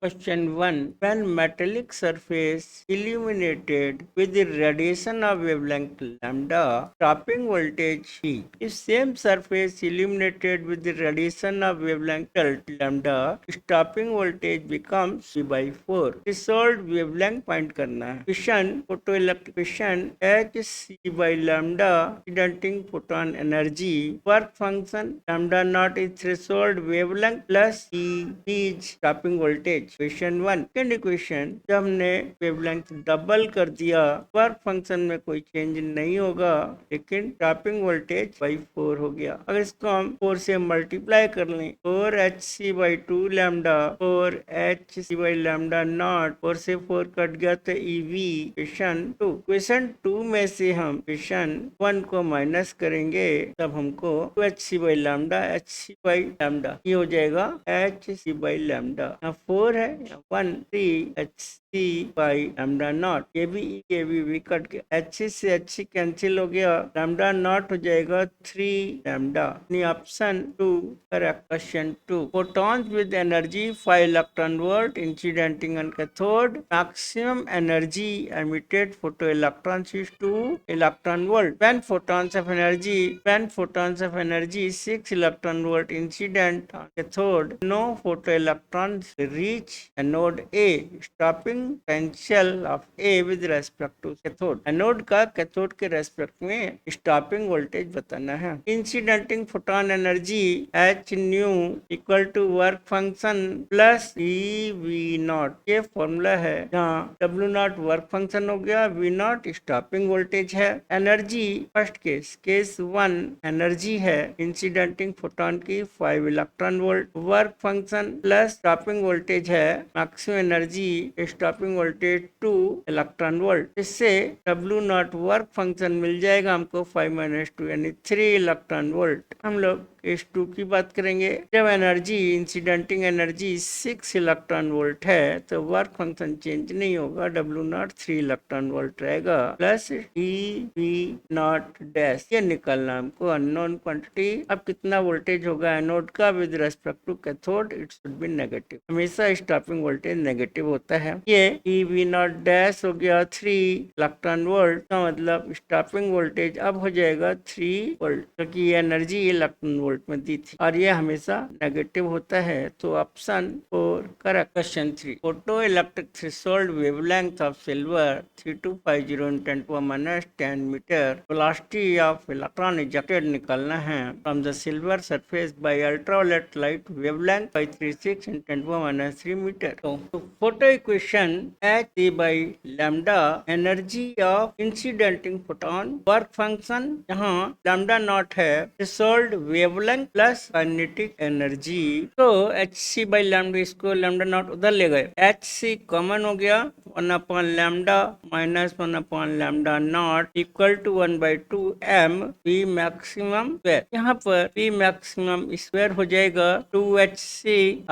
Question 1. When metallic surface illuminated with the radiation of wavelength lambda, stopping voltage E. If same surface illuminated with the radiation of wavelength lambda, stopping voltage becomes V by 4. Threshold wavelength find करना है. Question photoelectric question Hc by lambda incidenting photon energy work function lambda naught is threshold wavelength plus E is stopping voltage. Question 1. Second equation जब हमने wavelength double कर दिया work function में कोई change नहीं होगा लेकिन स्टॉपिंग वोल्टेज बाई 4 हो गया. अगर इसको हम 4 से मल्टीप्लाई कर लें 4hc/2 lambda 4hc/ lambda naught 4 से 4 कट गया तो EV. क्वेश्चन 2 में से हम क्वेश्चन 1 को माइनस करेंगे तब हमको 2hc/ लैम्डा hc/लैम्डा ये हो जाएगा hc/ लैम्डा. 4 है 1 3 hc by lambda नॉट ये भी कट गया hc से hc कैंसिल हो गया लैम्डा नॉट हो जाएगा 3 lambda. Option 2 correct. Question 2. photons with energy 5 electron volt incidenting on cathode maximum energy emitted photoelectrons is 2 electron volt when photons of energy 6 electron volt incident on cathode no photoelectrons reach anode A. stopping potential of A with respect to cathode. Anode का cathode के respect में stopping voltage बताना है. Incidenting photon energy H nu equal to work function plus e V naught. ये formula है जहाँ W naught work function हो गया V नॉट स्टॉपिंग वोल्टेज है. एनर्जी फर्स्ट केस 1 एनर्जी है इंसिडेंटिंग फोटोन की 5 electron volt work function plus stopping voltage है maximum energy stopping voltage 2 electron volt. इससे W नॉट वर्क फंक्शन मिल जाएगा हमको 5 - 2 यानी 3 इलेक्ट्रॉन वोल्ट. हम लोग केस 2 की बात करेंगे. जब एनर्जी इंसिडेंटिंग एनर्जी 6 इलेक्ट्रॉन वोल्ट है तो वर्क फंक्शन चेंज नहीं होगा W नॉट 3 इलेक्ट्रॉन वोल्ट रहेगा प्लस EV नॉट डैश. ये निकालना हमको अननोन क्वांटिटी. अब कितना वोल्टेज होगा एनोड का with respect to cathode it should be negative. हमेशा स्टॉपिंग वोल्टेज नेगेटिव होता है. ये EV नॉट डैश हो गया 3 इलेक्ट्रॉन वोल्ट का मतलब स्टॉपिंग वोल्टेज अब हो जाएगा 3 वोल्ट क्योंकि ये एनर्जी इलेक्ट्रॉन वोल्ट में दी थी और ये हमेशा नेगेटिव होता है. तो option 4 correct. Question 3. Photo electric threshold wavelength of silver 3250 × 10 metre. Velocity of electron ejected निकालना है from the silver surface by ultraviolet light wavelength 536 × 10 3 metre. तो photo equation H by lambda energy of incidenting photon work function यहाँ lambda naught है threshold wavelength plus kinetic energy. तो hc by lambda इसको lambda naught उधर ले गए hc common हो गया 1 lambda minus 1 lambda naught equal to 1/2 m V maximum square. यहाँ पर V मैक्सिमम स्क्वायर हो जाएगा 2hc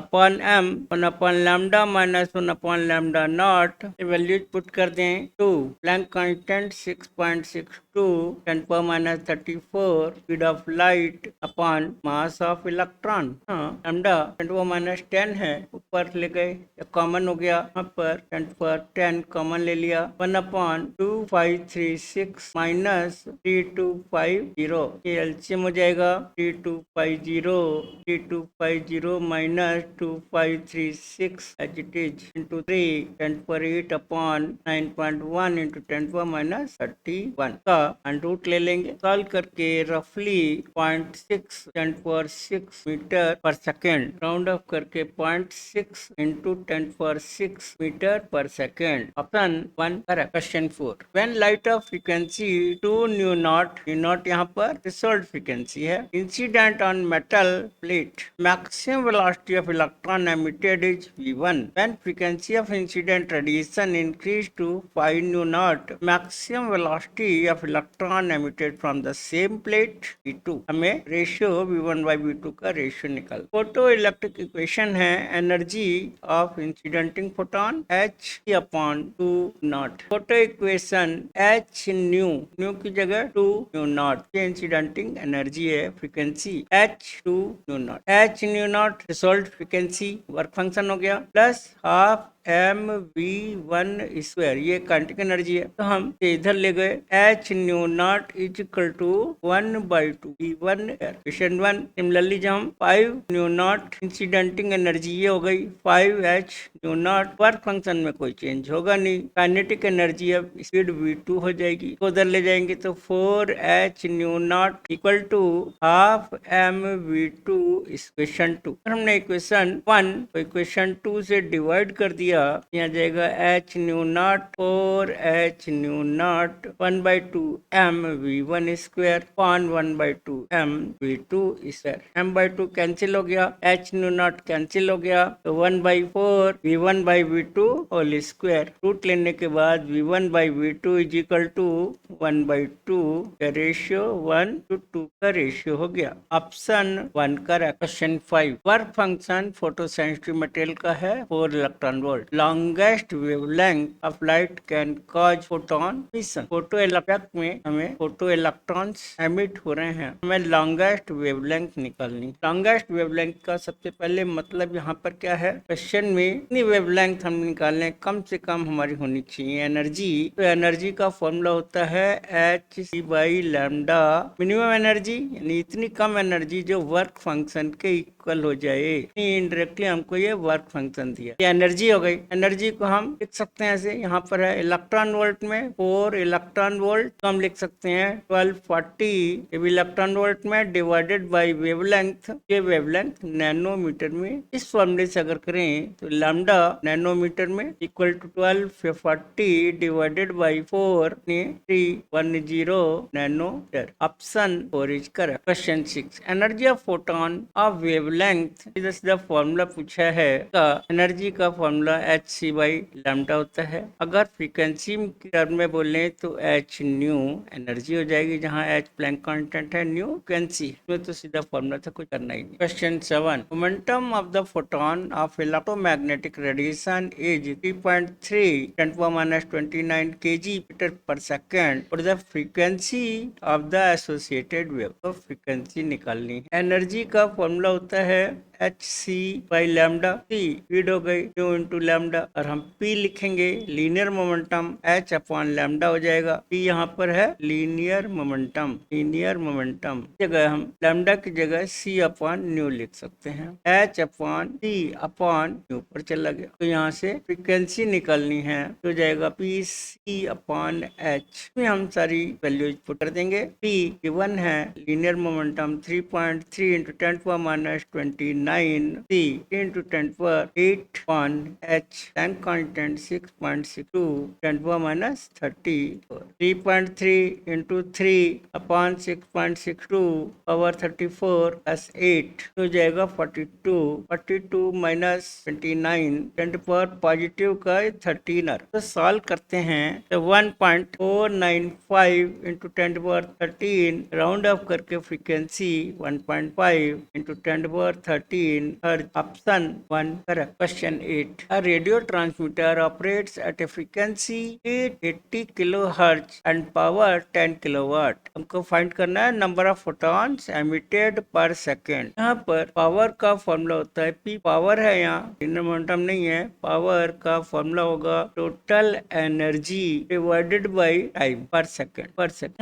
upon m 1 lambda minus 1 lambda naught. Values put कर दें 2 Planck constant 6.62 10⁻34 speed of light upon mass of electron. Lambda 10⁻10 है ऊपर ले गए कॉमन हो गया यहाँ पर 10⁻10 कॉमन ले लिया 1/2536 माइनस 3250 ये एलसीएम हो जाएगा 3250 minus 2536 as it is into 3 10⁸ upon 9.1 into 10⁻31 का अंडरूट ले लेंगे. सॉल्व करके रफली 0.6 10⁶ मीटर पर सेकेंड राउंड ऑफ करके 0.6 इंटू 10⁶ मीटर पर second. Option 1 correct. Question 4. When light of frequency 2 nu not यहाँ पर थ्रेशोल्ड फ्रीक्वेंसी है incident on metal plate maximum velocity of electron emitted is V1. When frequency of incident radiation increased to 5 nu naught maximum velocity of electron emitted from the same plate V2। हमें ratio V1/V2 का ratio निकाल। Photo electric equation है energy of incidenting photon h/2 naught. Photo equation h nu की जगह 2 nu naught, ये incidenting energy है, frequency h2 nu naught. h nu naught result frequency work function हो गया, plus half mv1 square, ये kinetic energy है, तो हम इधर ले गए h nu naught is equal to 1/2 v1 question 1। Similarly जब हम 5 न्यू नॉट इंसिडेंटिंग एनर्जी ये हो गई 5h new not, work function में कोई चेंज होगा नहीं, काइनेटिक एनर्जी अब स्पीड v2 हो जाएगी, तो उधर ले जाएंगे तो 4h nu naught equal to half mv2 equation 2। हमने इक्वेशन 1 को इक्वेशन 2 से डिवाइड कर दिया, यहाँ जाएगा h nu not 4h nu not 1/2 mv1 square upon 1/2 mv2 square. m/2 cancel हो गया, h न्यू नॉट कैंसिल हो गया, तो 1/4 v1/v2 होल स्क्वायर। रूट लेने के बाद v1/v2 इज इक्वल टू 1/2 का रेशियो 1:2 का रेशियो हो गया। ऑप्शन 1 का question 5। Work function photo sensitive material का है 4 electron volt. Longest wavelength of light can cause photon mission. Photo electric में हमें फोटो इलेक्ट्रॉन्स एमिट हो रहे हैं, हमें लॉन्गेस्ट वेवलेंथ निकालनी। लॉन्गेस्ट वेवलेंथ का सबसे पहले मतलब यहाँ पर क्या है, क्वेश्चन में इतनी वेवलेंथ हम निकालने, कम से कम हमारी होनी चाहिए एनर्जी। तो एनर्जी का फॉर्मूला होता है hc/λ। मिनिमम एनर्जी यानी इतनी कम एनर्जी जो वर्क फंक्शन के इक्वल हो जाए, इनडायरेक्टली हमको ये वर्क फंक्शन दिया, ये एनर्जी हो गई। एनर्जी को हम लिख सकते हैं ऐसे, यहाँ पर है इलेक्ट्रॉन वोल्ट में 4 इलेक्ट्रॉन वोल्ट, तो हम लिख सकते हैं 1240 इलेक्ट्रॉन वोल्ट में डिवाइडेड बाय वेवलेंथ, ये वेवलेंथ नैनोमीटर में। इस फॉर्मूले से अगर करें तो लैम्डा नैनोमीटर में equal to 1240 divided by 4.310 nanometre. Option 4 is correct. Question 6। Energy of photon of wavelength, सीधा फॉर्मूला पूछा है का एनर्जी का फॉर्मूला hc/λ होता है। अगर फ्रीक्वेंसी की टर्म में बोले तो h न्यू एनर्जी हो जाएगी, जहाँ h प्लैंक कांस्टेंट है, न्यू फ्रीक्वेंसी, इसमें तो सीधा फॉर्मूला था, कुछ करना ही नहीं। Question 7। Momentum of the photon of electromagnetic radiation is 3.3 10⁻29 kg/s और the frequency of the associated wave. तो फ्रीक्वेंसी निकालनी है। एनर्जी का फॉर्मूला होता है hc/λ, p स्पीड हो गई q इंटू लैम्डा, और हम p लिखेंगे लीनियर मोमेंटम h/λ हो जाएगा। p यहाँ पर है लीनियर मोमेंटम, जगह हम लैम्डा की जगह c/न्यू लिख सकते हैं, h/c/न्यू पर चला गया। तो यहाँ से फ्रीक्वेंसी निकालनी है, तो जाएगा pc/h में हम सारी वैल्यूज पुट कर देंगे। p गिवन है linear momentum 3.3 into 10⁻29 c into 10⁸ on h, time constant 6.62 10⁻34, 3.3 into 3 upon 6.62 power 34 plus 8 हो जाएगा 42 minus 29 10 पॉजिटिव का 13। तो सॉल्व करते हैं तो 1.495 into 10⁻13 राउंड ऑफ करके frequency 1.5 into 10⁻13 Hz। Option 1 correct। Question 8। A radio transmitter operates at a frequency 880 kilohertz and power 10 kilowatt। हमको find करना है नंबर ऑफ फोटॉन्स एमिटेड पर सेकेंड। यहाँ पर पावर का फॉर्मूला होता है P, पावर है, यहाँ मोमेंटम नहीं है, पावर का फॉर्मूला होगा total energy divided by time per second.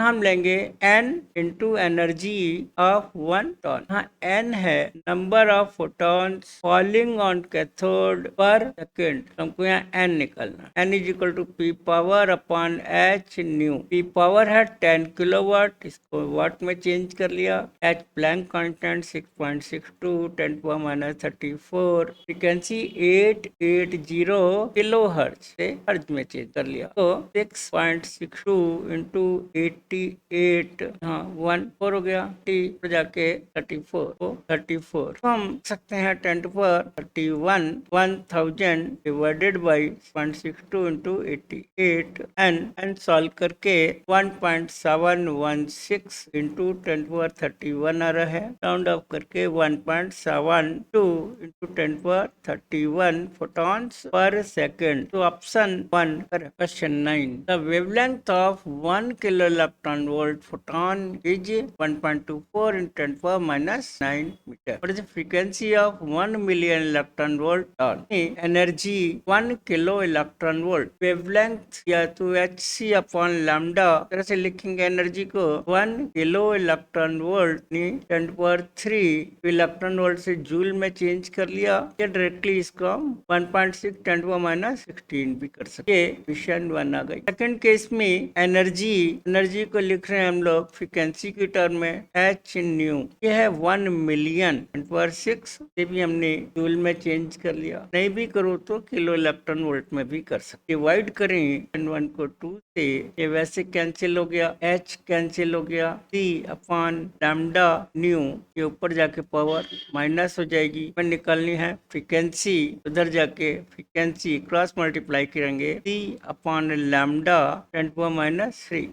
हम लेंगे n into energy of 1 ton. हाँ n है number of photons falling on cathode per second, हमको यहाँ n निकालना। n is equal to p power upon h nu. p power है 10 kilowatt, इसको वाट में चेंज कर लिया। h Planck constant 6.62 10⁻34, frequency 880 kilo hertz से हर्ट्ज में चेंज कर लिया। तो 6.62 इंटू 88, हाँ 1 4 हो गया, t पर जाके 34 तो हम सकते हैं 10^31 1000 डिवाइडेड बाई 0.62 इंटू 88 एन सॉल्व करके 1.716 इंटू 10^31 आ रहा है। राउंड ऑफ करके 1.72 इंटू 10^31 photons per second। तो option 1 question 9। The wavelength of 1 kilo electron volt photon is 1.24 × 10⁻⁹ metre. What is the frequency of 1 million electron volt on? Energy 1 kilo electron volt, wavelength या तो hc upon lambda तरह से लिखेंगे energy को 1 kilo electron volt 10⁻³ electron volt से joule में change कर लिया, या डायरेक्टली इसको 1.6 10⁻16 भी कर सकते। क्वेश्चन 1 आ गई। सेकंड केस में एनर्जी को लिख रहे हैं हम लोग फ्रीक्वेंसी की टर्म में h न्यू, ये है 1 मिलियन 10⁻6, ये भी हमने जूल में चेंज कर लिया। नहीं भी करो तो किलो इलेक्ट्रॉन वोल्ट में भी कर सकते। डिवाइड करें 1 को 2 से, ये वैसे कैंसिल हो गया, h कैंसिल हो गया, c अपॉन लैम्डा न्यू, ये ऊपर जाके पावर माइनस हो जाएगी, पर निकालनी है फ्रीक्वेंसी, उधर जाके फ्रीक्वेंसी क्रॉस मल्टीप्लाई करेंगे, c upon lambda 10⁻³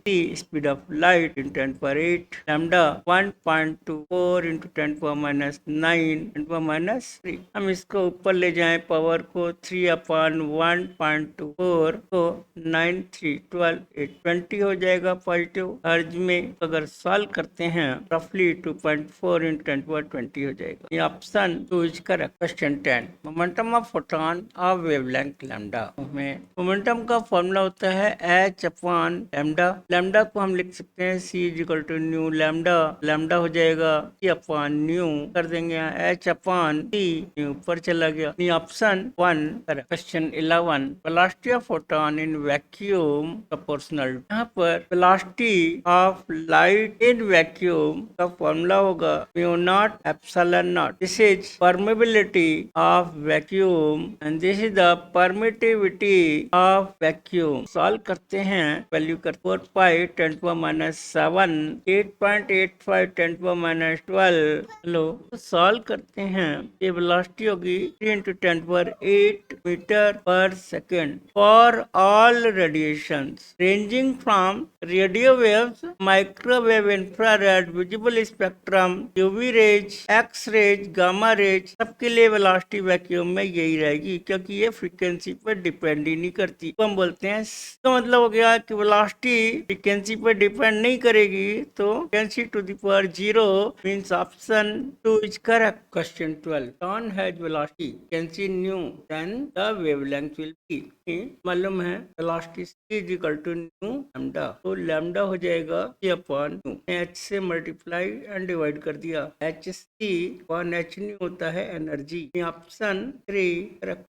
c speed of light in 10⁸, lambda 1.24 into 10⁻⁹ 10⁻3। हम इसको ऊपर ले जाएं पावर को 3 अपॉन 1.24 तो 9 3 12 8 20 हो जाएगा पॉजिटिव अर्ज में। अगर सॉल्व करते हैं रफली 2.4 इंटू 10⁻20 हो जाएगा। ये option 2 is correct. Question 10। Momentum of photon of wavelength lambda में मोमेंटम का फॉर्मूला होता है h अपॉन लैम्डा। लैम्डा को हम लिख सकते हैं c equal to nu lambda, lambda हो जाएगा c अपॉन न्यू, कर देंगे h अपॉन c, ऊपर चला गया। Option 1 correct. Question 11। Velocity of photon in vacuum proportional, यहाँ पर velocity of light in vacuum का फॉर्मूला होगा μ0 ε0। This is permeability of vacuum and this is the permittivity of vacuum. Solve करते हैं, value कर 4 पाई 10⁻⁷ 8.85 10⁻12। हेलो, सॉल्व करते हैं, ये वेलोसिटी होगी 3 × 10⁸ मीटर पर second for all radiations ranging from radio waves, microwave, infrared, visible spectrum, UV rays, X rays, gamma rays, सबके लिए वेलोसिटी वैक्यूम में यही रहेगी, क्योंकि ये फ्रीक्वेंसी पर डिपेंड ही नहीं करती। तो हम बोलते हैं इसका मतलब हो गया कि वेलोसिटी फ्रीक्वेंसी पर डिपेंड नहीं करेगी, तो frequency to the power 0 means option 2 is correct. Question 12। Photon has velocity frequency nu then the wavelength will be. मालूम है velocity c is equal to nu lambda, तो लैम्डा हो जाएगा c अपॉन न्यू, h से multiply and divide कर दिया, h c upon h nu होता है एनर्जी। Option 3 correct.